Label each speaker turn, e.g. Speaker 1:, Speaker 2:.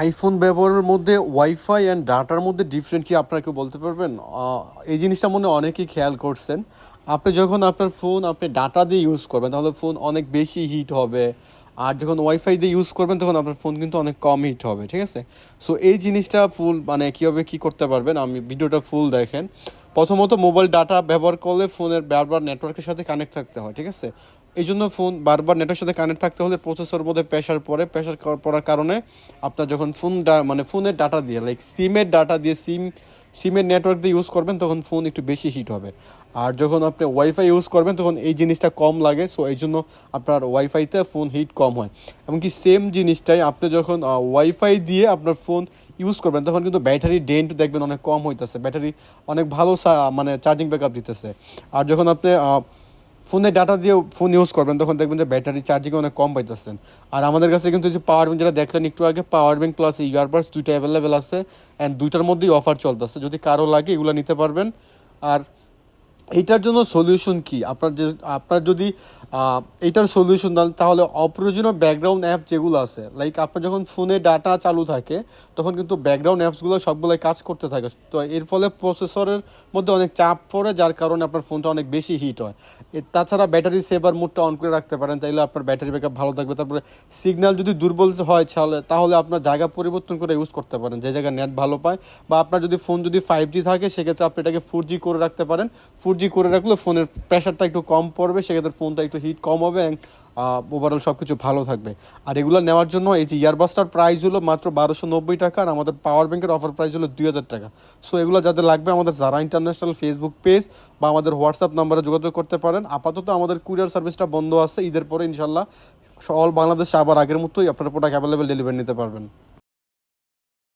Speaker 1: IPhone ব্যবহারের মধ্যে wifi and ডাটার মধ্যে ডিফারেন্ট কি আপনারা কেউ বলতে পারবেন? এই জিনিসটা মনে হয় অনেকেই খেয়াল করছেন। আপনি যখন আপনার ফোন আপনি ডাটা দিয়ে ইউজ করবেন তাহলে ফোন অনেক বেশি হিট হবে, আর যখন ওয়াইফাই দিয়ে ইউজ করবেন তখন আপনার ফোন কিন্তু অনেক কম হিট হবে, ঠিক আছে? সো এই জিনিসটা ফুল মানে কীভাবে কী করতে পারবেন, আমি ভিডিওটা ফুল দেখেন। প্রথমত মোবাইল ডাটা ব্যবহার করলে ফোনের বারবার নেটওয়ার্কের সাথে কানেক্ট থাকতে হয়, ঠিক আছে? এই জন্য ফোন বারবার নেটের সাথে কানেক্ট থাকতে হলে প্রসেসর মধ্যে প্রেশার পড়ার কারণে আপনার যখন মানে ফোনের ডাটা দিয়ে লাইক সিমের ডাটা দিয়ে সিমের নেটওয়ার্ক দিয়ে ইউজ করবেন তখন ফোন একটু বেশি হিট হবে। আর যখন আপনি ওয়াইফাই ইউজ করবেন তখন এই জিনিসটা কম লাগে, সো এই জন্য আপনার ওয়াইফাইতে ফোন হিট কম হয়। এমনকি সেম জিনিসটাই আপনি যখন ওয়াইফাই দিয়ে আপনার ফোন ইউজ করবেন তখন কিন্তু ব্যাটারি ডেন্ট দেখবেন অনেক কম হইতেছে, ব্যাটারি অনেক ভালো মানে চার্জিং ব্যাকআপ দিতেছে। আর যখন আপনি ফোনে ডাটা দিয়ে ফোন ইউজ করবেন তখন দেখবেন যে ব্যাটারি চার্জিং অনেক কম পাইতেছেন। আর আমাদের কাছে কিন্তু যে পাওয়ার ব্যাঙ্ক যেটা দেখলেন একটু আগে, পাওয়ার ব্যাঙ্ক প্লাস ইয়ারবাডস দুইটা অ্যাভেলেবেল আছে, অ্যান্ড দুইটার মধ্যেই অফার চলতেছে, যদি কারো লাগে এগুলো নিতে পারবেন। আর এইটার জন্য সলিউশন কি, আপনার যদি এইটার সলিউশন দেন তাহলে অপ্রয়োজনীয় ব্যাকগ্রাউন্ড অ্যাপ যেগুলো আছে, লাইক আপনার যখন ফোনে ডাটা চালু থাকে তখন কিন্তু ব্যাকগ্রাউন্ড অ্যাপসগুলো সবগুলোই কাজ করতে থাকে, তো এর ফলে প্রসেসরের মধ্যে অনেক চাপ পড়ে, যার কারণে আপনার ফোনটা অনেক বেশি হিট হয়। তাছাড়া ব্যাটারি সেভার মোডটা অন করে রাখতে পারেন, তাইলে আপনার ব্যাটারি ব্যাকআপ ভালো থাকবে। তারপরে সিগন্যাল যদি দুর্বল হয় তাহলে আপনার জায়গা পরিবর্তন করে ইউজ করতে পারেন, যে জায়গায় নেট ভালো পায়। বা আপনার যদি ফোন যদি 5G থাকে সেক্ষেত্রে আপনি এটাকে 4G করে রাখতে পারেন। 4G করে রাখলে ফোনের প্রেশারটা একটু কম পড়বে, সেক্ষেত্রে ফোনটা একটু হিট কম হবে এবং ওভারঅল সব কিছু ভালো থাকবে। আর এগুলো নেওয়ার জন্য এই যে ইয়ারবাসটার প্রাইস হলো মাত্র 1290 টাকা, আর আমাদের পাওয়ার ব্যাঙ্কের অফার প্রাইস হলো 2000 টাকা। সো এগুলো যাদের লাগবে আমাদের যারা ইন্টারন্যাশনাল ফেসবুক পেজ বা আমাদের হোয়াটসঅ্যাপ নাম্বারে যোগাযোগ করতে পারেন। আপাতত আমাদের কুরিয়ার সার্ভিসটা বন্ধ আছে, ঈদের পরে ইনশাল্লাহ অল বাংলাদেশে আবার আগের মতোই আপনার প্রোডাক্ট অ্যাভেলেবেল ডেলিভারি নিতে পারবেন।